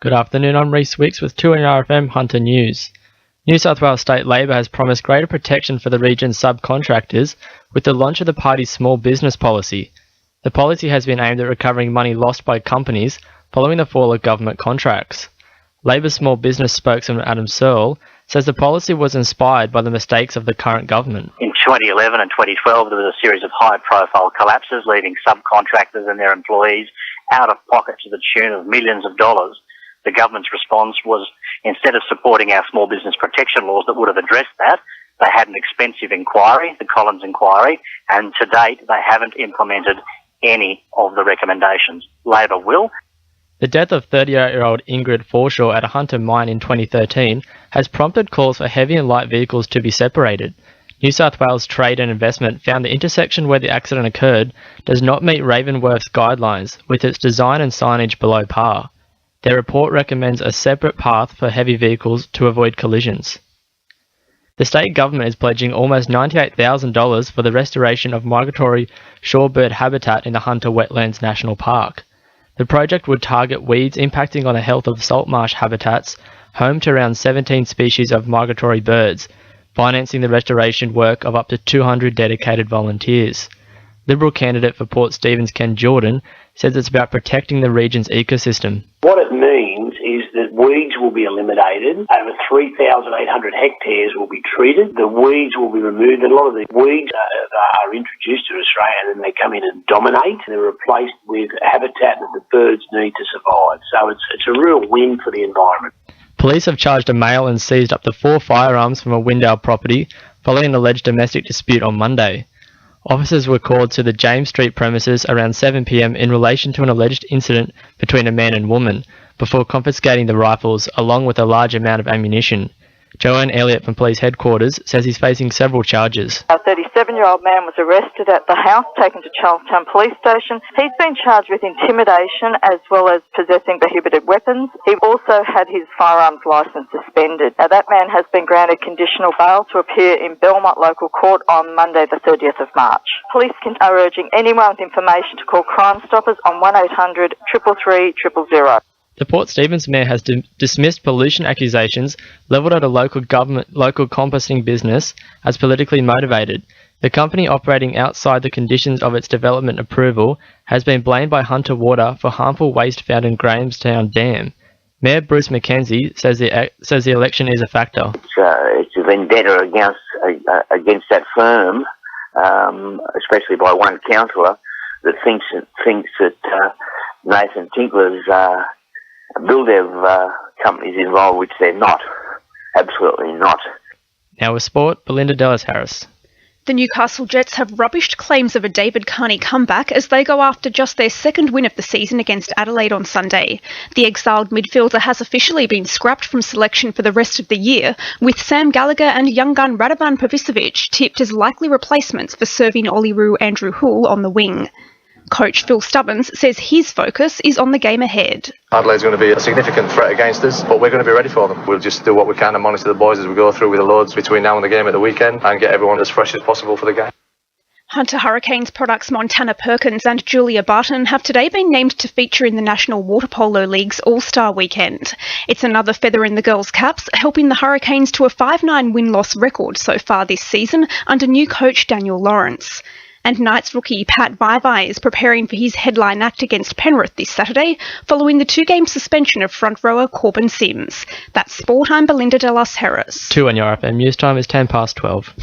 Good afternoon, I'm Rhys Wicks with 2NRFM Hunter News. New South Wales State Labor has promised greater protection for the region's subcontractors with the launch of the party's small business policy. The policy has been aimed at recovering money lost by companies following the fall of government contracts. Labor small business spokesman Adam Searle says the policy was inspired by the mistakes of the current government. In 2011 and 2012, there was a series of high-profile collapses, leaving subcontractors and their employees out of pocket to the tune of millions of dollars. The government's response was, instead of supporting our small business protection laws that would have addressed that, they had an expensive inquiry, the Collins inquiry, and to date they haven't implemented any of the recommendations. Labor will. The death of 38-year-old Ingrid Forshaw at a Hunter mine in 2013 has prompted calls for heavy and light vehicles to be separated. New South Wales Trade and Investment found the intersection where the accident occurred does not meet Ravenworth's guidelines, with its design and signage below par. Their report recommends a separate path for heavy vehicles to avoid collisions. The state government is pledging almost $98,000 for the restoration of migratory shorebird habitat in the Hunter Wetlands National Park. The project would target weeds impacting on the health of salt marsh habitats, home to around 17 species of migratory birds, financing the restoration work of up to 200 dedicated volunteers. Liberal candidate for Port Stephens Ken Jordan says it's about protecting the region's ecosystem. What it means is that weeds will be eliminated. Over 3,800 hectares will be treated. The weeds will be removed. And a lot of the weeds are introduced to Australia and they come in and dominate. They're replaced with habitat that the birds need to survive. So it's a real win for the environment. Police have charged a male and seized up to 4 firearms from a Windale property following an alleged domestic dispute on Monday. Officers were called to the James Street premises around 7 p.m. in relation to an alleged incident between a man and woman, before confiscating the rifles along with a large amount of ammunition. Joanne Elliott from Police Headquarters says he's facing several charges. A 37-year-old man was arrested at the house, taken to Charlestown Police Station. He's been charged with intimidation as well as possessing prohibited weapons. He also had his firearms licence suspended. Now, that man has been granted conditional bail to appear in Belmont Local Court on Monday the 30th of March. Police are urging anyone with information to call Crime Stoppers on 1800 333 000. The Port Stephens mayor has dismissed pollution accusations levelled at a local composting business as politically motivated. The company, operating outside the conditions of its development approval, has been blamed by Hunter Water for harmful waste found in Grahamstown Dam. Mayor Bruce McKenzie says the election is a factor. It's a vendetta against that firm, especially by one councillor that thinks that Nathan Tinkler's Bill Dev companies involved, which they're not. Absolutely not. Now with sport, Belinda Dallas-Harris. The Newcastle Jets have rubbished claims of a David Carney comeback as they go after just their second win of the season against Adelaide on Sunday. The exiled midfielder has officially been scrapped from selection for the rest of the year, with Sam Gallagher and young gun Radovan Pavicevic tipped as likely replacements for serving Olyroos Andrew Hull on the wing. Coach Phil Stubbins says his focus is on the game ahead. Adelaide's going to be a significant threat against us, but we're going to be ready for them. We'll just do what we can and monitor the boys as we go through with the loads between now and the game at the weekend and get everyone as fresh as possible for the game. Hunter Hurricanes products Montana Perkins and Julia Barton have today been named to feature in the National Water Polo League's All-Star Weekend. It's another feather in the girls' caps, helping the Hurricanes to a 5-9 win-loss record so far this season under new coach Daniel Lawrence. And Knights rookie Pat Vaivai is preparing for his headline act against Penrith this Saturday, following the 2-game suspension of front rower Corbin Sims. That's sport. I'm Belinda Dallas-Harris. 2NRFM News Time is 12:10.